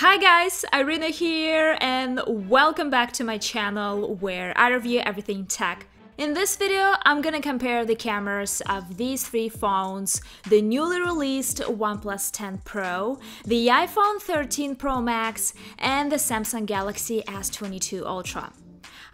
Hi guys, Irina here and welcome back to my channel where I review everything tech. In this video, I'm gonna compare the cameras of these three phones: the newly released OnePlus 10 Pro, the iPhone 13 Pro Max, and the Samsung Galaxy S22 Ultra.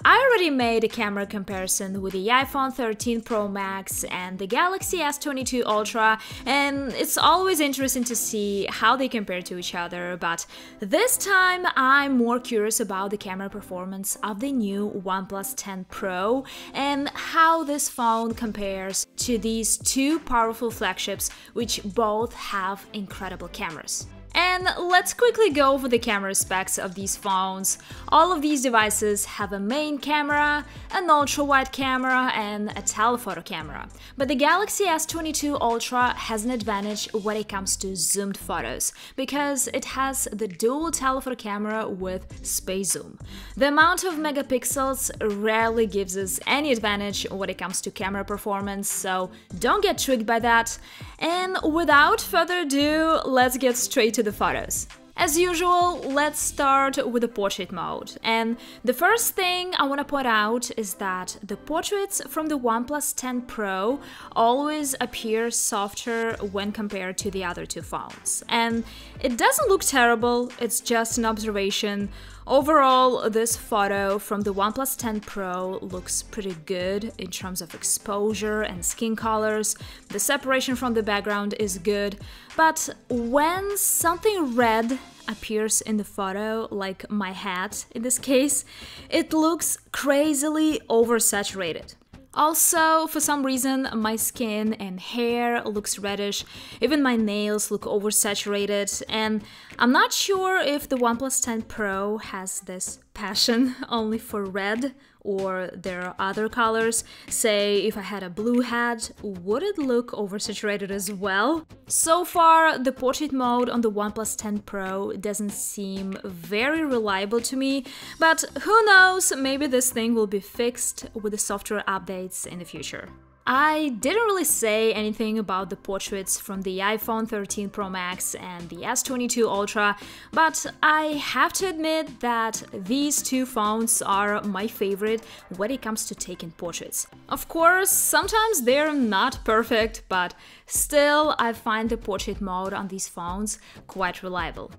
I already made a camera comparison with the iPhone 13 Pro Max and the Galaxy S22 Ultra, and it's always interesting to see how they compare to each other, but this time I'm more curious about the camera performance of the new OnePlus 10 Pro and how this phone compares to these two powerful flagships which both have incredible cameras. And let's quickly go over the camera specs of these phones. All of these devices have a main camera, an ultra-wide camera, and a telephoto camera. But the Galaxy S22 Ultra has an advantage when it comes to zoomed photos, because it has the dual telephoto camera with space zoom. The amount of megapixels rarely gives us any advantage when it comes to camera performance, so don't get tricked by that. And without further ado, let's get straight to the photos. As usual, let's start with the portrait mode. And the first thing I want to point out is that the portraits from the OnePlus 10 Pro always appear softer when compared to the other two phones. And it doesn't look terrible, it's just an observation. Overall, this photo from the OnePlus 10 Pro looks pretty good in terms of exposure and skin colors. The separation from the background is good, but when something red appears in the photo, like my hat in this case, it looks crazily oversaturated. Also, for some reason, my skin and hair looks reddish, even my nails look oversaturated, and I'm not sure if the OnePlus 10 Pro has this passion only for red, or there are other colors. Say, if I had a blue hat, would it look oversaturated as well? So far, the portrait mode on the OnePlus 10 Pro doesn't seem very reliable to me, but who knows, maybe this thing will be fixed with the software updates in the future. I didn't really say anything about the portraits from the iPhone 13 Pro Max and the S22 Ultra, but I have to admit that these two phones are my favorite when it comes to taking portraits. Of course, sometimes they're not perfect, but still I find the portrait mode on these phones quite reliable.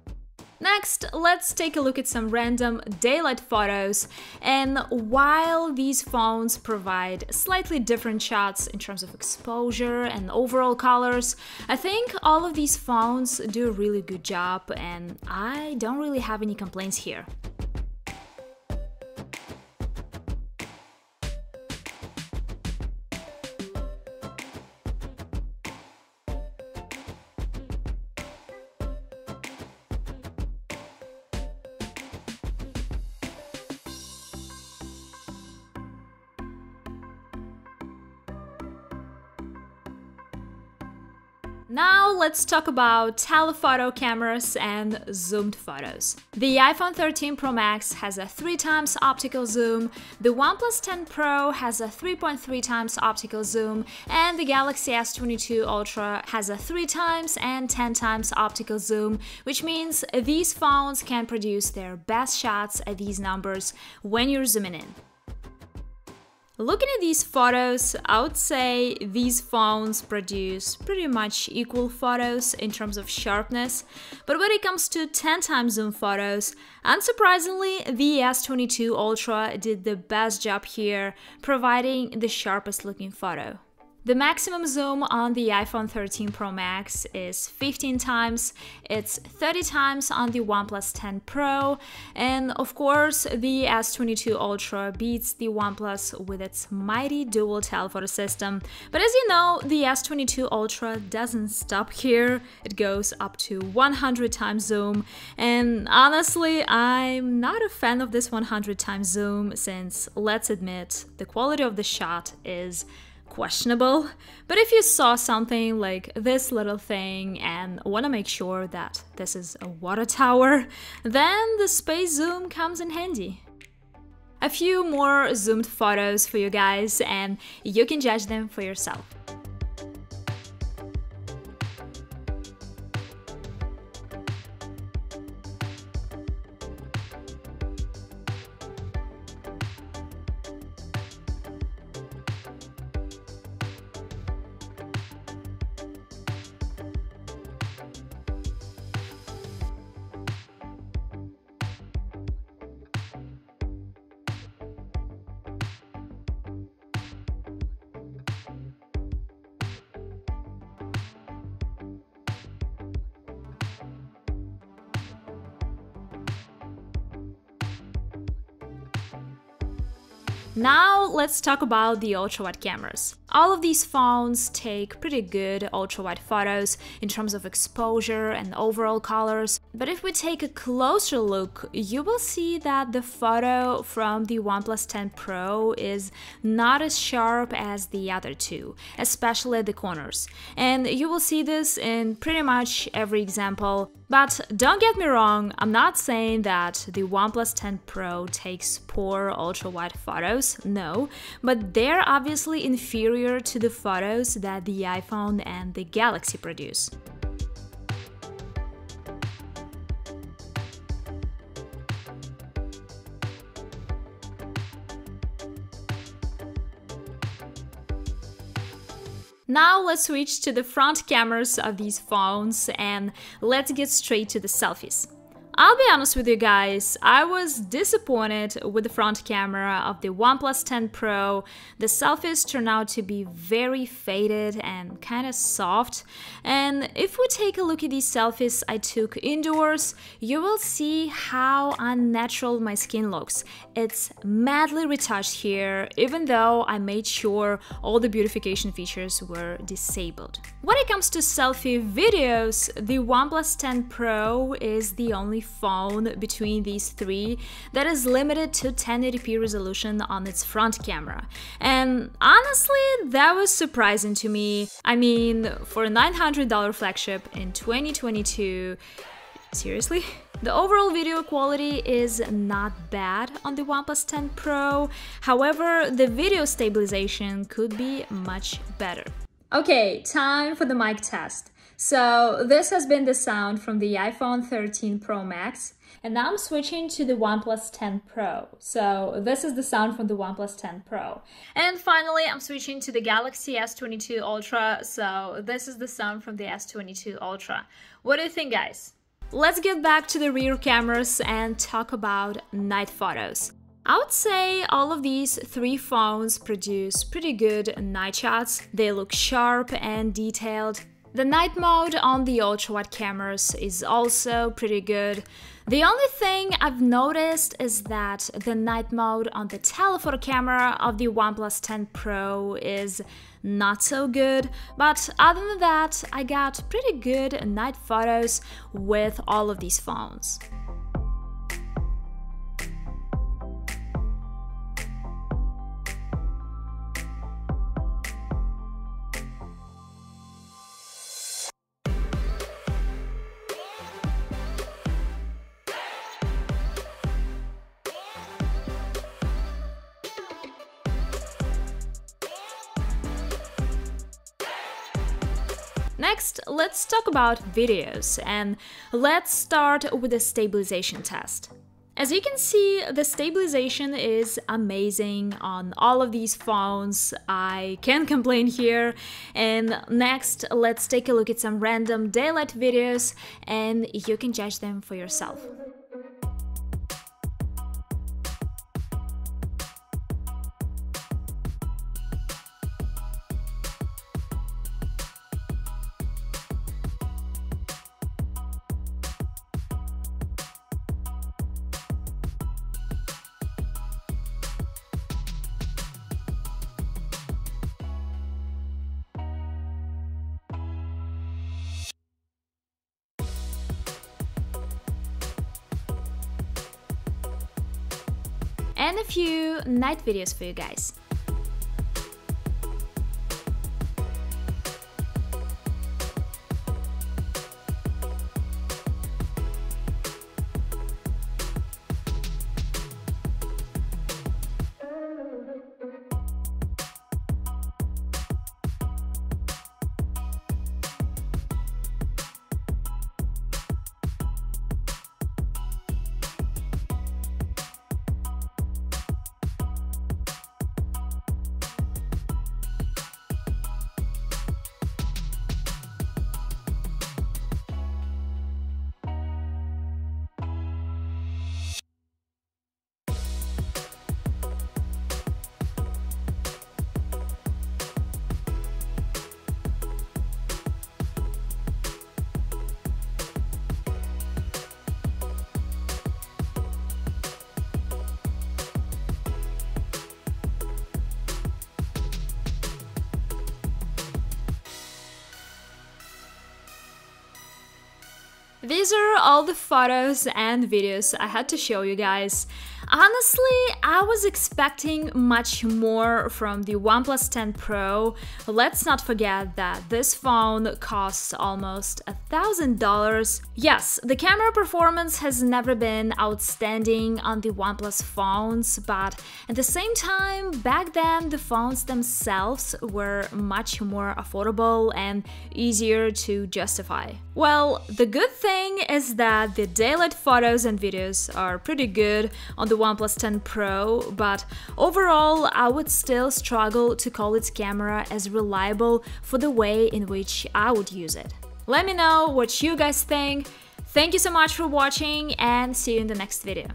Next, let's take a look at some random daylight photos, and while these phones provide slightly different shots in terms of exposure and overall colors, I think all of these phones do a really good job and I don't really have any complaints here. Now let's talk about telephoto cameras and zoomed photos. The iPhone 13 Pro Max has a 3x optical zoom, the OnePlus 10 Pro has a 3.3x optical zoom, and the Galaxy S22 Ultra has a 3x and 10x optical zoom, which means these phones can produce their best shots at these numbers when you're zooming in. Looking at these photos, I would say these phones produce pretty much equal photos in terms of sharpness, but when it comes to 10x zoom photos, unsurprisingly, the S22 Ultra did the best job here, providing the sharpest looking photo. The maximum zoom on the iPhone 13 Pro Max is 15x, it's 30x on the OnePlus 10 Pro, and of course the S22 Ultra beats the OnePlus with its mighty dual telephoto system. But as you know, the S22 Ultra doesn't stop here, it goes up to 100x zoom, and honestly, I'm not a fan of this 100x zoom since, let's admit, the quality of the shot is questionable. But if you saw something like this little thing and want to make sure that this is a water tower, then the space zoom comes in handy. A few more zoomed photos for you guys and you can judge them for yourself. Now let's talk about the ultra-wide cameras. All of these phones take pretty good ultra-wide photos in terms of exposure and overall colors, but if we take a closer look, you will see that the photo from the OnePlus 10 Pro is not as sharp as the other two, especially at the corners. And you will see this in pretty much every example. But don't get me wrong, I'm not saying that the OnePlus 10 Pro takes poor ultra-wide photos, no, but they're obviously inferior to the photos that the iPhone and the Galaxy produce. Now let's switch to the front cameras of these phones and let's get straight to the selfies. I'll be honest with you guys, I was disappointed with the front camera of the OnePlus 10 Pro. The selfies turned out to be very faded and kind of soft. And if we take a look at these selfies I took indoors, you will see how unnatural my skin looks. It's madly retouched here, even though I made sure all the beautification features were disabled. When it comes to selfie videos, the OnePlus 10 Pro is the only phone between these three that is limited to 1080p resolution on its front camera. And honestly, that was surprising to me. I mean, for a $900 flagship in 2022, seriously? The overall video quality is not bad on the OnePlus 10 Pro, however, the video stabilization could be much better. Okay, time for the mic test. So this has been the sound from the iPhone 13 Pro Max, and now I'm switching to the OnePlus 10 Pro. So this is the sound from the OnePlus 10 Pro. And finally, I'm switching to the Galaxy S22 Ultra, so this is the sound from the S22 Ultra. What do you think, guys? Let's get back to the rear cameras and talk about night photos. I would say all of these three phones produce pretty good night shots. They look sharp and detailed. The night mode on the ultra-wide cameras is also pretty good. The only thing I've noticed is that the night mode on the telephoto camera of the OnePlus 10 Pro is not so good, but other than that, I got pretty good night photos with all of these phones. Next, let's talk about videos, and let's start with the stabilization test. As you can see, the stabilization is amazing on all of these phones. I can't complain here. And next, let's take a look at some random daylight videos, and you can judge them for yourself. And a few night videos for you guys. These are all the photos and videos I had to show you guys. Honestly, I was expecting much more from the OnePlus 10 Pro. Let's not forget that this phone costs almost $1,000. Yes, the camera performance has never been outstanding on the OnePlus phones, but at the same time, back then the phones themselves were much more affordable and easier to justify. Well, the good thing is that the daylight photos and videos are pretty good on the OnePlus 10 Pro, but overall I would still struggle to call its camera as reliable for the way in which I would use it. Let me know what you guys think. Thank you so much for watching and see you in the next video.